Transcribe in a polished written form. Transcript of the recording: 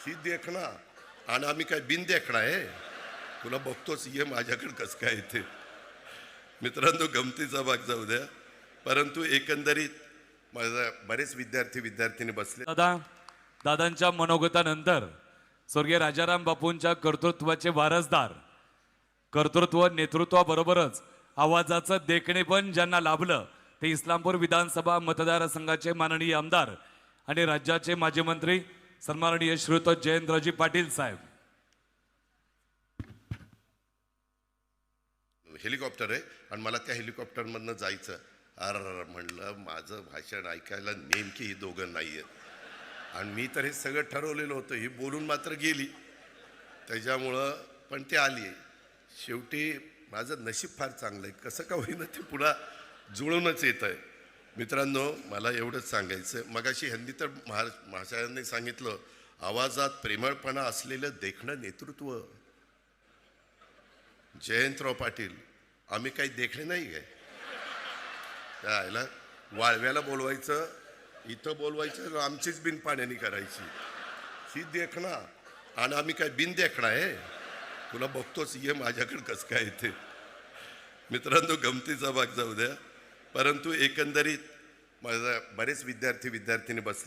ही देखना आणि आम्ही काय बिन देखणा आहे, तुला बघतोच ये माझ्याकडे कसं काय येते. मित्रांनो, गमतीचा भाग जाऊ द्या, परंतु एकंदरीत माझा बरेच विद्यार्थी बसले. दादांच्या मनोगतानंतर स्वर्गीय राजाराम बापूंच्या कर्तृत्वाचे वारसदार, कर्तृत्व नेतृत्वाबरोबरच आवाजाचं देखणे पण ज्यांना लाभलं ते इस्लामपूर विधानसभा मतदारसंघाचे माननीय आमदार आणि राज्याचे माजी मंत्री सन्माननीय श्रीयुत जयंतरावजी पाटील साहेब. हेलिकॉप्टर आहे आणि मला त्या हेलिकॉप्टरमधनं जायचं. अरे म्हणलं, माझं भाषण ऐकायला नेमकी ही दोघं नाही आहेत आणि मी तर हे सगळं ठरवलेलं होतं. ही बोलून मात्र गेली, त्याच्यामुळं पण ते आली. शेवटी माझं नशीब फार चांगलं आहे, कसं का होईना ते पुन्हा जुळूनच येत आहे. मित्रांनो, मला एवढंच सांगायचं, मगाशी ह्यांनी तर महाशयांनी सांगितलं, आवाजात प्रेमळपणा असलेलं देखणं नेतृत्व. जयंतराव पाटील, आम्ही काही देखणे नाही आहे. त्याला वाळव्याला बोलवायचं, इथं बोलवायचं, आमचीच बिन पाण्याने करायची. ही देखना आणि आम्ही काय बिन देखणा आहे, तुला बघतोच ये माझ्याकडे कसं काय येते. मित्रांनो, गमतीचा भाग जाऊ द्या, परंतु एकंदरीत माझा बरेच विद्यार्थी बसले.